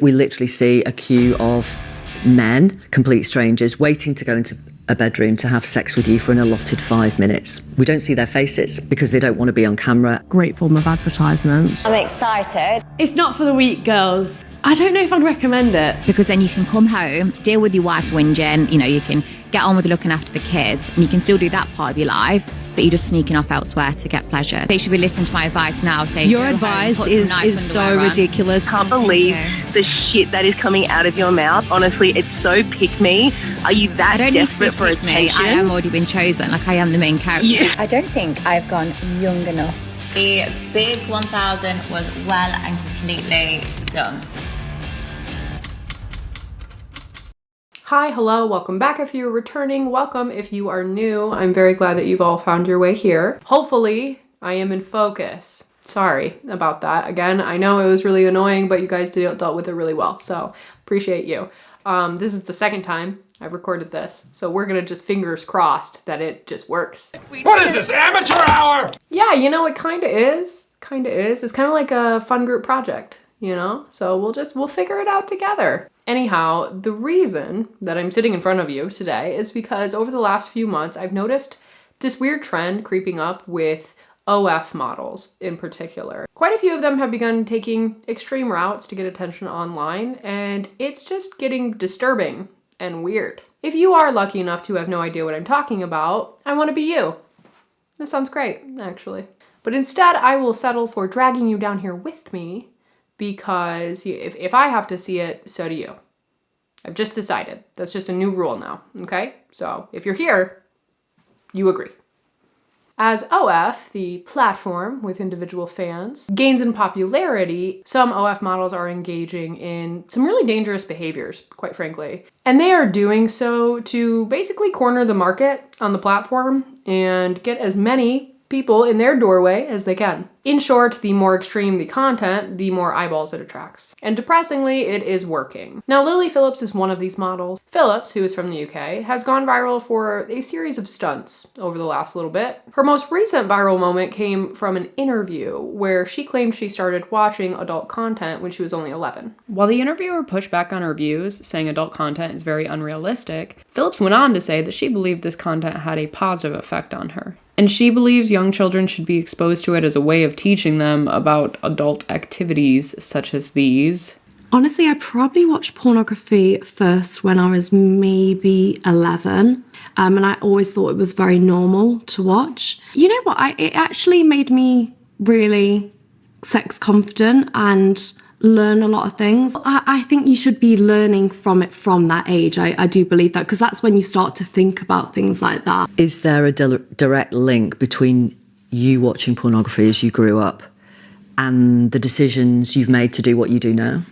We literally see a queue of men, complete strangers, waiting to go into a bedroom to have sex with you for an allotted 5 minutes. We don't see their faces because they don't want to be on camera. Great form of advertisement. I'm excited. It's not for the weak, girls. I don't know if I'd recommend it. Because then you can come home, deal with your wife's whinging, you can get on with looking after the kids, and you can still do that part of your life, but you're just sneaking off elsewhere to get pleasure. They should be listening to my advice now. Your advice is so ridiculous. I can't believe the shit that is coming out of your mouth. Honestly, it's so pick me. Are you that desperate for attention? I am already been chosen, like I am the main character. Yeah. I don't think I've gone young enough. The big 1000 was well and completely done. Hi, hello, welcome back if you're returning, welcome if you are new. I'm very glad that you've all found your way here. Hopefully, I am in focus. Sorry about that. Again, I know it was really annoying, but you guys dealt with it really well, so appreciate you. This is the second time I've recorded this, so we're gonna just fingers crossed that it just works. What is this, amateur hour? Yeah, it kinda is. It's kinda like a fun group project, So we'll figure it out together. Anyhow, the reason that I'm sitting in front of you today is because over the last few months, I've noticed this weird trend creeping up with OF models in particular. Quite a few of them have begun taking extreme routes to get attention online, and it's just getting disturbing and weird. If you are lucky enough to have no idea what I'm talking about, I want to be you. That sounds great, actually. But instead, I will settle for dragging you down here with me, because if I have to see it, so do you. I've just decided. That's just a new rule now, okay? So if you're here, you agree. As OF, the platform with individual fans, gains in popularity, some OF models are engaging in some really dangerous behaviors, quite frankly. And they are doing so to basically corner the market on the platform and get as many people in their doorway as they can. In short, the more extreme the content, the more eyeballs it attracts. And depressingly, it is working. Now, Lily Phillips is one of these models. Phillips, who is from the UK, has gone viral for a series of stunts over the last little bit. Her most recent viral moment came from an interview where she claimed she started watching adult content when she was only 11. While the interviewer pushed back on her views, saying adult content is very unrealistic, Phillips went on to say that she believed this content had a positive effect on her. And she believes young children should be exposed to it as a way of teaching them about adult activities such as these. Honestly, I probably watched pornography first when I was maybe 11. And I always thought it was very normal to watch. You know what? It actually made me really sex confident and learn a lot of things. I think you should be learning from it from that age. I do believe that, because that's when you start to think about things like that. Is there a direct link between you watching pornography as you grew up and the decisions you've made to do what you do now?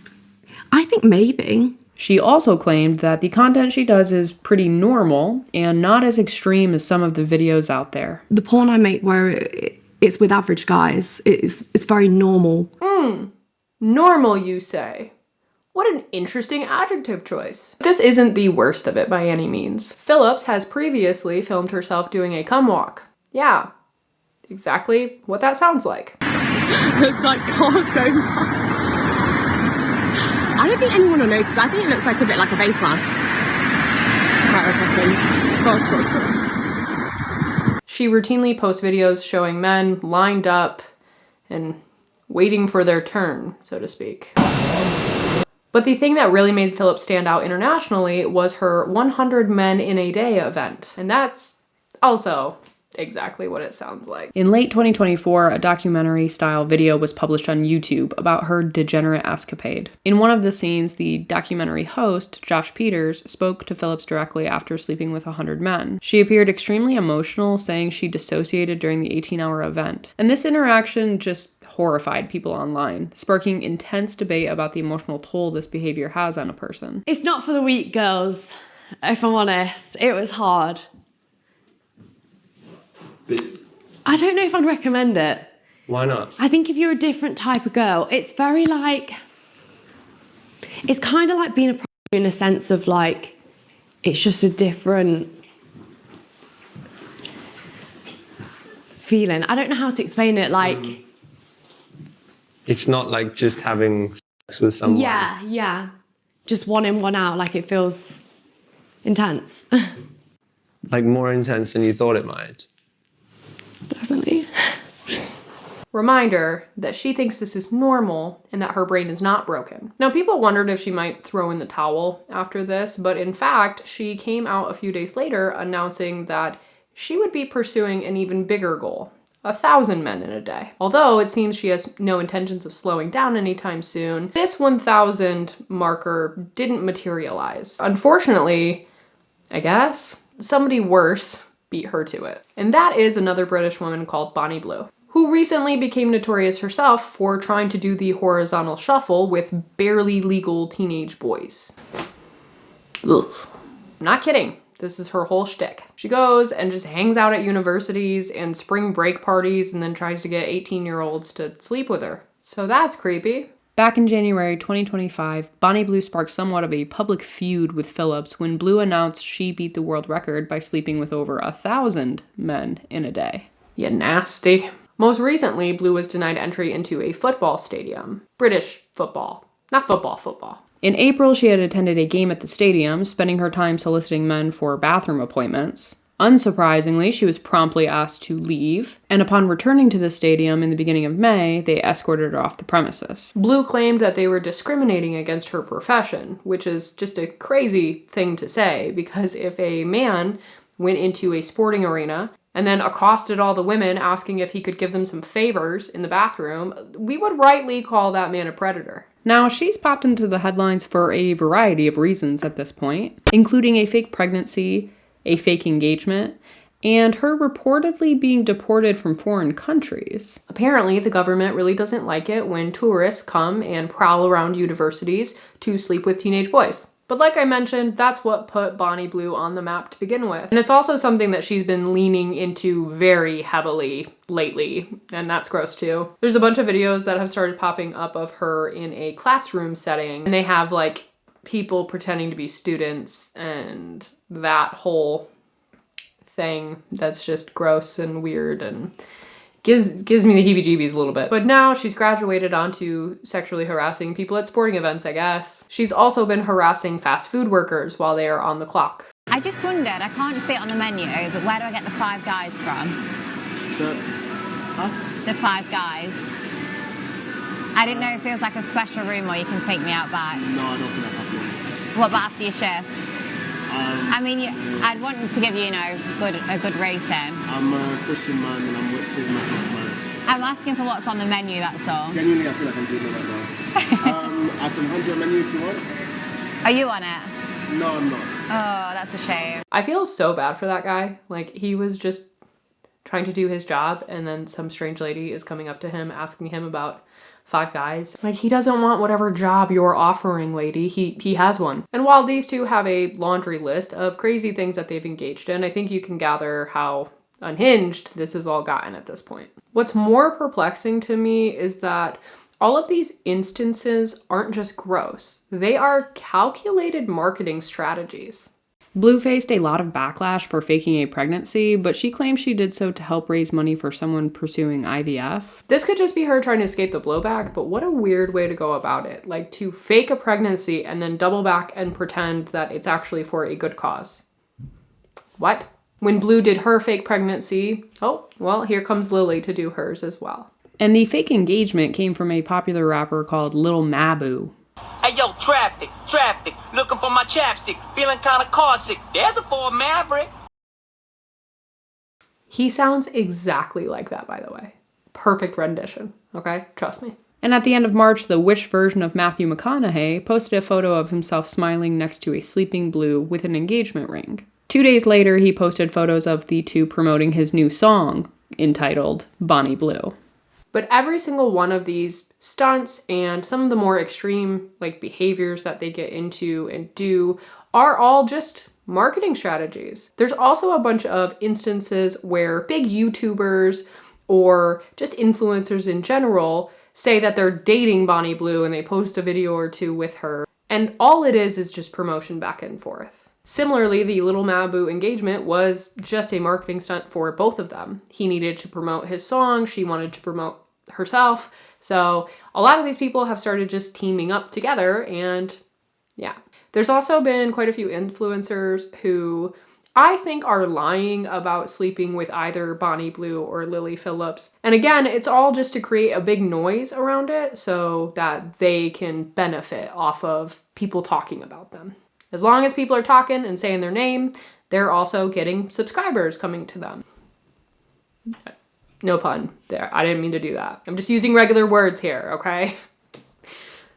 I think maybe. She also claimed that the content she does is pretty normal and not as extreme as some of the videos out there. The porn I make where it's with average guys, it's very normal. Normal, you say? What an interesting adjective choice. This isn't the worst of it by any means. Phillips has previously filmed herself doing a cum walk. Yeah, exactly what that sounds like. It's like cars going by. I don't think anyone will notice. I think it looks like a bit like a face mask. She routinely posts videos showing men lined up and waiting for their turn, so to speak. But the thing that really made Phillips stand out internationally was her 100 Men in a Day event. And that's also exactly what it sounds like. In late 2024, a documentary-style video was published on YouTube about her degenerate escapade. In one of the scenes, the documentary host, Josh Peters, spoke to Phillips directly after sleeping with 100 men. She appeared extremely emotional, saying she dissociated during the 18-hour event. And this interaction just horrified people online, sparking intense debate about the emotional toll this behavior has on a person. It's not for the weak, girls. If I'm honest, it was hard. But I don't know if I'd recommend it. why not? I think if you're a different type of girl, it's very like, it's kind of like being a prostitute in a sense of like, it's just a different feeling. I don't know how to explain it. Like, It's not like just having with someone. Yeah. Just one in, one out, like it feels intense. Like more intense than you thought it might. Definitely. Reminder that she thinks this is normal and that her brain is not broken. Now, people wondered if she might throw in the towel after this, but in fact, she came out a few days later announcing that she would be pursuing an even bigger goal, 1,000 men in a day. Although it seems she has no intentions of slowing down anytime soon, this 1,000 marker didn't materialize. Unfortunately, I guess, somebody worse beat her to it. And that is another British woman called Bonnie Blue, who recently became notorious herself for trying to do the horizontal shuffle with barely legal teenage boys. Ugh. I'm not kidding. This is her whole shtick. She goes and just hangs out at universities and spring break parties and then tries to get 18-year-olds to sleep with her. So that's creepy. Back in January 2025, Bonnie Blue sparked somewhat of a public feud with Phillips when Blue announced she beat the world record by sleeping with over 1,000 men in a day. You nasty. Most recently, Blue was denied entry into a football stadium. British football, not football. In April, she had attended a game at the stadium, spending her time soliciting men for bathroom appointments. Unsurprisingly, she was promptly asked to leave, and upon returning to the stadium in the beginning of May, they escorted her off the premises. Blue claimed that they were discriminating against her profession, which is just a crazy thing to say, because if a man went into a sporting arena and then accosted all the women asking if he could give them some favors in the bathroom, we would rightly call that man a predator. Now, she's popped into the headlines for a variety of reasons at this point, including a fake pregnancy, a fake engagement, and her reportedly being deported from foreign countries. Apparently, the government really doesn't like it when tourists come and prowl around universities to sleep with teenage boys. But like I mentioned, that's what put Bonnie Blue on the map to begin with. And it's also something that she's been leaning into very heavily lately, and that's gross too. There's a bunch of videos that have started popping up of her in a classroom setting, and they have like people pretending to be students and that whole thing that's just gross and weird and gives me the heebie-jeebies a little bit. But now she's graduated onto sexually harassing people at sporting events, I guess. She's also been harassing fast food workers while they are on the clock. I just wondered, I can't see it on the menu, but where do I get the 5 guys from? The 5 guys. I didn't know if it was like a special room or you can take me out back. No, I don't think that's happening. What about after your shift? I mean, I'd want to give you, a good rating. I'm a Christian man and I'm saving myself to marriage. I'm asking for what's on the menu, that's all. Genuinely, I feel like I'm doing it right now. I can hand you a menu if you want. Are you on it? No, I'm not. Oh, that's a shame. I feel so bad for that guy. Like, he was just trying to do his job, and then some strange lady is coming up to him asking him about 5 guys. Like, he doesn't want whatever job you're offering, lady. He has one. And while these two have a laundry list of crazy things that they've engaged in, I think you can gather how unhinged this has all gotten at this point. What's more perplexing to me is that all of these instances aren't just gross. They are calculated marketing strategies. Blue faced a lot of backlash for faking a pregnancy, but she claims she did so to help raise money for someone pursuing IVF. This could just be her trying to escape the blowback, but what a weird way to go about it. Like, to fake a pregnancy and then double back and pretend that it's actually for a good cause. What? When Blue did her fake pregnancy, oh, well, here comes Lily to do hers as well. And the fake engagement came from a popular rapper called Lil Mabu. Hey yo, traffic, looking for my chapstick, feeling kinda car sick. There's a Ford Maverick. He sounds exactly like that, by the way. Perfect rendition, okay? Trust me. And at the end of March, the Wish version of Matthew McConaughey posted a photo of himself smiling next to a sleeping Blue with an engagement ring. 2 days later, he posted photos of the two promoting his new song, entitled Bonnie Blue. But every single one of these stunts and some of the more extreme behaviors that they get into and do are all just marketing strategies. There's also a bunch of instances where big YouTubers or just influencers in general say that they're dating Bonnie Blue and they post a video or two with her. And all it is just promotion back and forth. Similarly, the Lil Mabu engagement was just a marketing stunt for both of them. He needed to promote his song, she wanted to promote herself, So a lot of these people have started just teaming up together, and yeah. There's also been quite a few influencers who I think are lying about sleeping with either Bonnie Blue or Lily Phillips. And again, it's all just to create a big noise around it so that they can benefit off of people talking about them. As long as people are talking and saying their name, they're also getting subscribers coming to them. No pun there. I didn't mean to do that. I'm just using regular words here, okay?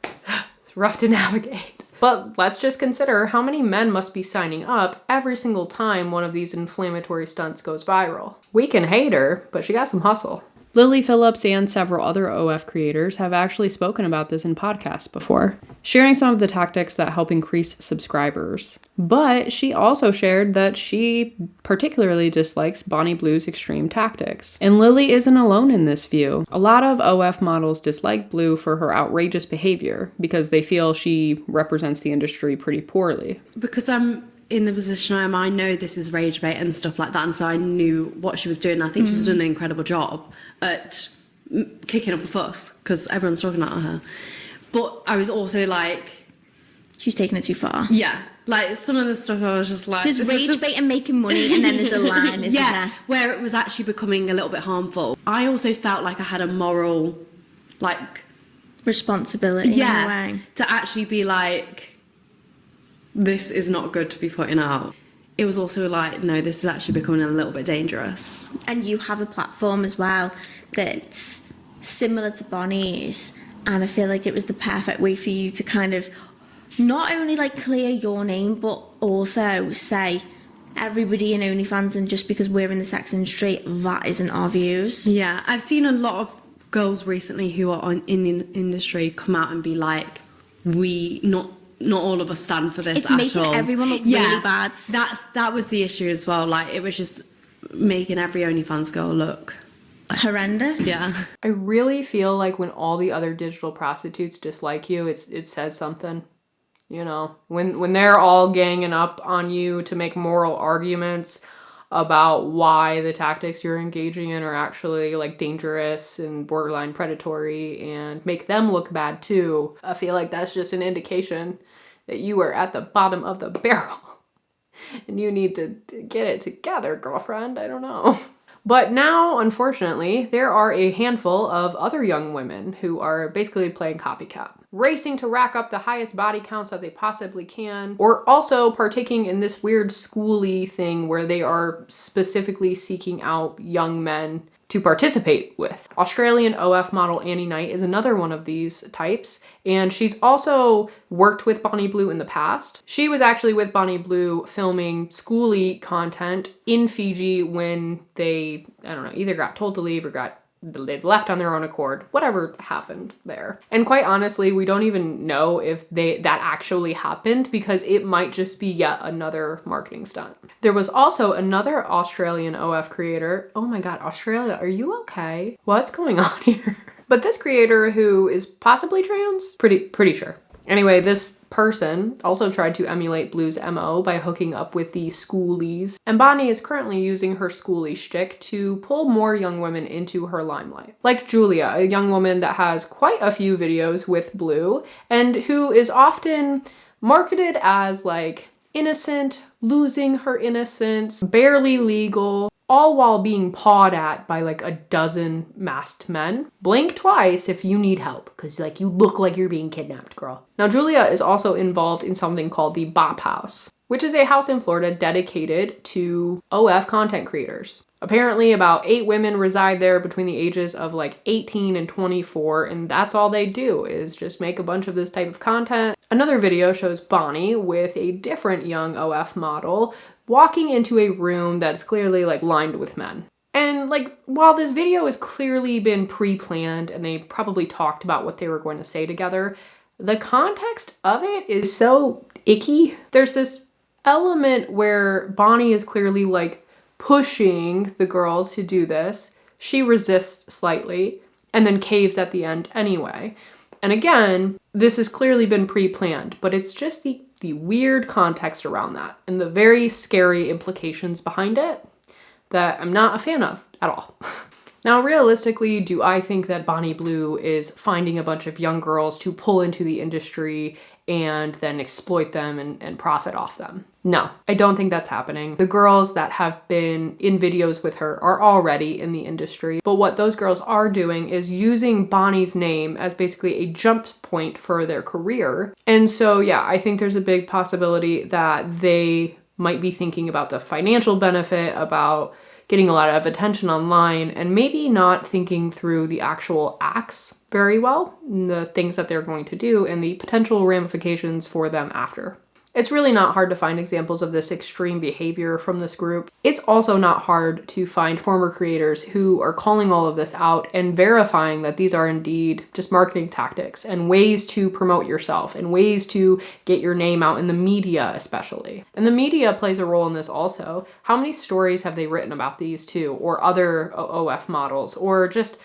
It's rough to navigate. But let's just consider how many men must be signing up every single time one of these inflammatory stunts goes viral. We can hate her, but she got some hustle. Lily Phillips and several other OF creators have actually spoken about this in podcasts before, sharing some of the tactics that help increase subscribers. But she also shared that she particularly dislikes Bonnie Blue's extreme tactics. And Lily isn't alone in this view. A lot of OF models dislike Blue for her outrageous behavior because they feel she represents the industry pretty poorly. Because I'm in the position I am, I know this is rage bait and stuff like that, and so I knew what she was doing. I think she's done an incredible job at kicking up a fuss because everyone's talking about her. But I was also like, she's taking it too far. Yeah, like some of the stuff I was just like, there's rage bait and making money, and then there's a line, isn't there? Where it was actually becoming a little bit harmful. I also felt like I had a moral, like, responsibility in a way to actually be like, this is not good to be putting out. It was also like, no, this is actually becoming a little bit dangerous. And you have a platform as well that's similar to Bonnie's, and I feel like it was the perfect way for you to kind of not only like clear your name, but also say everybody in OnlyFans, and just because we're in the sex industry, that isn't our views. Yeah, I've seen a lot of girls recently who are in the industry come out and be like, not all of us stand for this it's at making all. Everyone look really bad. That was the issue as well. Like, it was just making every OnlyFans girl look horrendous. Yeah. I really feel like when all the other digital prostitutes dislike you, it says something. You know, when they're all ganging up on you to make moral arguments about why the tactics you're engaging in are actually like dangerous and borderline predatory and make them look bad too, I feel like that's just an indication that you are at the bottom of the barrel and you need to get it together, girlfriend. I don't know. But now, unfortunately, there are a handful of other young women who are basically playing copycat, racing to rack up the highest body counts that they possibly can, or also partaking in this weird schooly thing where they are specifically seeking out young men to participate with. Australian OF model Annie Knight is another one of these types, and she's also worked with Bonnie Blue in the past. She was actually with Bonnie Blue filming schooly content in Fiji when they, I don't know, either got told to leave or they left on their own accord, whatever happened there. And quite honestly, we don't even know if that actually happened because it might just be yet another marketing stunt. There was also another Australian OF creator. Oh my God, Australia, are you okay? What's going on here? But this creator who is possibly trans, pretty sure. Anyway, this person also tried to emulate Blue's MO by hooking up with the schoolies, and Bonnie is currently using her schoolie shtick to pull more young women into her limelight. Like Julia, a young woman that has quite a few videos with Blue, and who is often marketed as like innocent, losing her innocence, barely legal, all while being pawed at by like a dozen masked men. Blink twice if you need help, because like you look like you're being kidnapped, girl. Now Julia is also involved in something called the Bop House, which is a house in Florida dedicated to OF content creators. Apparently about 8 women reside there between the ages of like 18 and 24, and that's all they do is just make a bunch of this type of content. Another video shows Bonnie with a different young OF model walking into a room that's clearly like lined with men. And like, while this video has clearly been pre-planned and they probably talked about what they were going to say together, the context of it is so icky. There's this element where Bonnie is clearly like pushing the girl to do this. She resists slightly and then caves at the end anyway. And again, this has clearly been pre-planned, but it's just the weird context around that and the very scary implications behind it that I'm not a fan of at all. Now, realistically, do I think that Bonnie Blue is finding a bunch of young girls to pull into the industry and then exploit them and profit off them? No, I don't think that's happening. The girls that have been in videos with her are already in the industry, but what those girls are doing is using Bonnie's name as basically a jump point for their career. And so, yeah, I think there's a big possibility that they might be thinking about the financial benefit, about getting a lot of attention online, and maybe not thinking through the actual acts very well, the things that they're going to do, and the potential ramifications for them after. It's really not hard to find examples of this extreme behavior from this group. It's also not hard to find former creators who are calling all of this out and verifying that these are indeed just marketing tactics and ways to promote yourself and ways to get your name out in the media especially. And the media plays a role in this also. How many stories have they written about these two or other OF models or just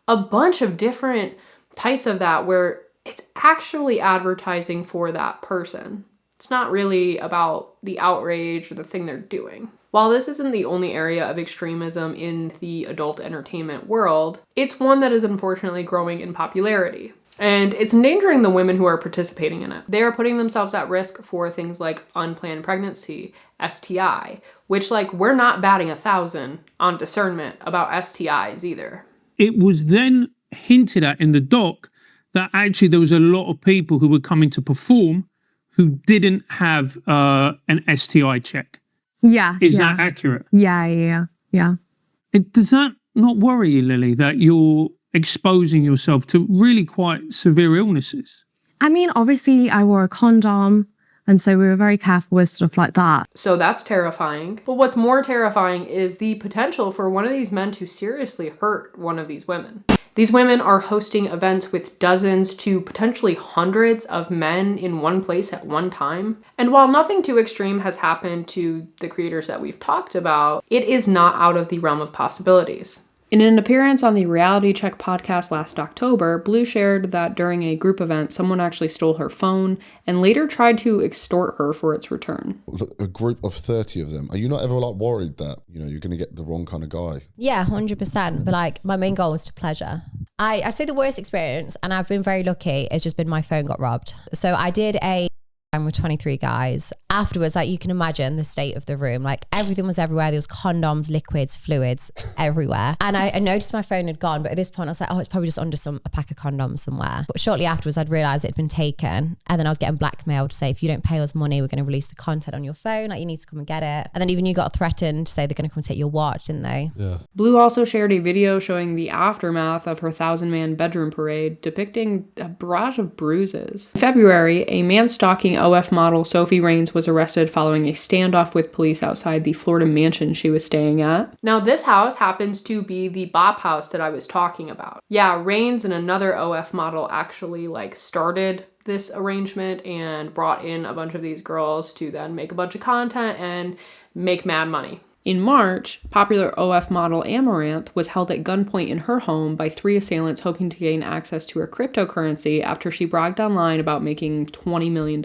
a bunch of different types of that where it's actually advertising for that person? It's not really about the outrage or the thing they're doing. While this isn't the only area of extremism in the adult entertainment world, it's one that is unfortunately growing in popularity. And it's endangering the women who are participating in it. They are putting themselves at risk for things like unplanned pregnancy, STI, which we're not batting 1,000 on discernment about STIs either. It was then hinted at in the doc that actually there was a lot of people who were coming to perform who didn't have an STI check. Yeah. Is that accurate? Yeah. Does that not worry you, Lily, that you're exposing yourself to really quite severe illnesses? I mean, obviously I wore a condom, and so we were very careful with stuff like that. So that's terrifying. But what's more terrifying is the potential for one of these men to seriously hurt one of these women. These women are hosting events with dozens to potentially hundreds of men in one place at one time. And while nothing too extreme has happened to the creators that we've talked about, it is not out of the realm of possibilities. In an appearance on the Reality Check podcast last October, Blue shared that during a group event, someone actually stole her phone and later tried to extort her for its return. A group of 30 of them. Are you not ever worried that, you're going to get the wrong kind of guy? Yeah, 100%. But my main goal was to pleasure. I say the worst experience, and I've been very lucky, it's just been my phone got robbed. So I did a with 23 guys. Afterwards, you can imagine the state of the room. Everything was everywhere. There was condoms, liquids, fluids everywhere. And I noticed my phone had gone, but at this point I was like, oh, it's probably just under a pack of condoms somewhere. But shortly afterwards, I'd realized it had been taken. And then I was getting blackmailed to say, if you don't pay us money, we're going to release the content on your phone. You need to come and get it. And then even you got threatened to say they're going to come and take your watch, didn't they? Yeah. Blue also shared a video showing the aftermath of her 1,000-man bedroom parade, depicting a barrage of bruises. In February, a man stalking OF model Sophie Raines was arrested following a standoff with police outside the Florida mansion she was staying at. Now, this house happens to be the bop house that I was talking about. Yeah, Raines and another OF model actually started this arrangement and brought in a bunch of these girls to then make a bunch of content and make mad money. In March, popular OF model Amaranth was held at gunpoint in her home by 3 assailants hoping to gain access to her cryptocurrency after she bragged online about making $20 million.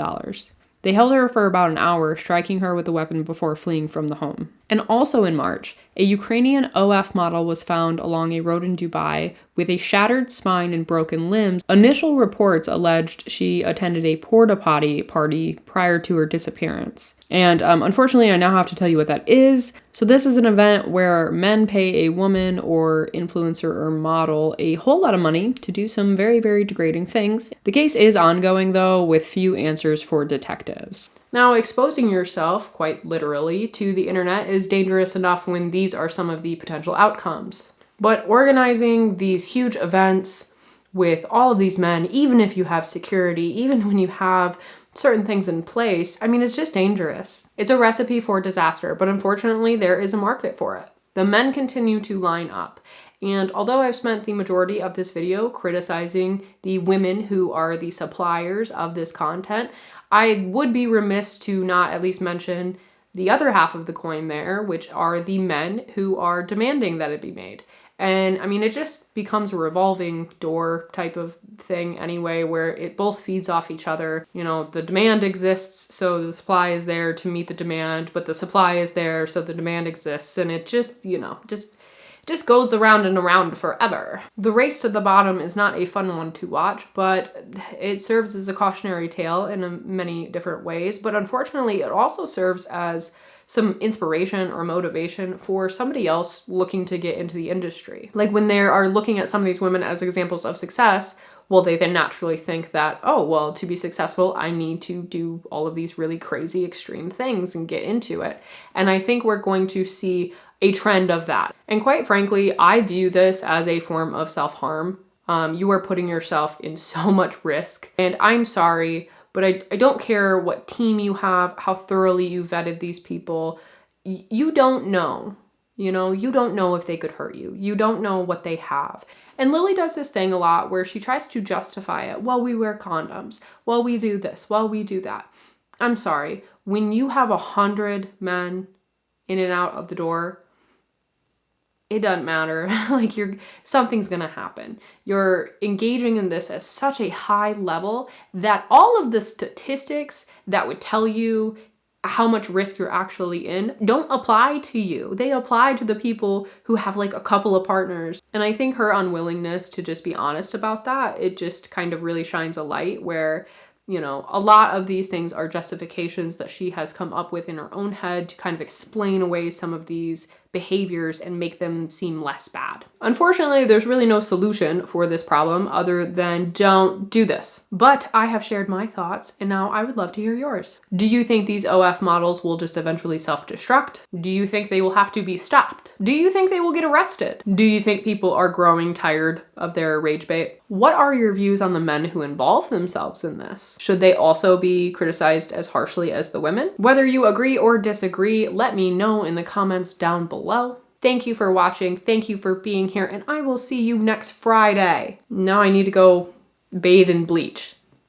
They held her for about an hour, striking her with a weapon before fleeing from the home. And also in March, a Ukrainian OF model was found along a road in Dubai with a shattered spine and broken limbs. Initial reports alleged she attended a porta potty party prior to her disappearance. And unfortunately, I now have to tell you what that is. So this is an event where men pay a woman or influencer or model a whole lot of money to do some very, very degrading things. The case is ongoing, though, with few answers for detectives. Now, exposing yourself, quite literally, to the internet is dangerous enough when these are some of the potential outcomes. But organizing these huge events with all of these men, even if you have security, even when you have certain things in place, it's just dangerous. It's a recipe for disaster, but unfortunately there is a market for it. The men continue to line up. And although I've spent the majority of this video criticizing the women who are the suppliers of this content, I would be remiss to not at least mention the other half of the coin there, which are the men who are demanding that it be made. And it just becomes a revolving door type of thing anyway, where it both feeds off each other. The demand exists, so the supply is there to meet the demand, but the supply is there, so the demand exists. And it just just goes around and around forever. The race to the bottom is not a fun one to watch, but it serves as a cautionary tale in many different ways. But unfortunately, it also serves as some inspiration or motivation for somebody else looking to get into the industry. Like when they are looking at some of these women as examples of success, well, they then naturally think that, oh, well, to be successful, I need to do all of these really crazy extreme things and get into it. And I think we're going to see a trend of that. And quite frankly, I view this as a form of self-harm. You are putting yourself in so much risk. And I'm sorry, but I don't care what team you have, how thoroughly you vetted these people. You don't know. You know, you don't know if they could hurt you. You don't know what they have. And Lily does this thing a lot where she tries to justify it. Well, we wear condoms. Well, we do this. Well, we do that. I'm sorry. When you have 100 men in and out of the door, it doesn't matter. Like something's gonna happen. You're engaging in this at such a high level that all of the statistics that would tell you how much risk you're actually in don't apply to you. They apply to the people who have like a couple of partners. And I think her unwillingness to just be honest about that, it just kind of really shines a light where, you know, a lot of these things are justifications that she has come up with in her own head to kind of explain away some of these behaviors and make them seem less bad. Unfortunately, there's really no solution for this problem other than don't do this. But I have shared my thoughts and now I would love to hear yours. Do you think these OF models will just eventually self-destruct? Do you think they will have to be stopped? Do you think they will get arrested? Do you think people are growing tired of their rage bait? What are your views on the men who involve themselves in this? Should they also be criticized as harshly as the women? Whether you agree or disagree, let me know in the comments down below. Thank you for watching. Thank you for being here, and I will see you next Friday. Now I need to go bathe in bleach.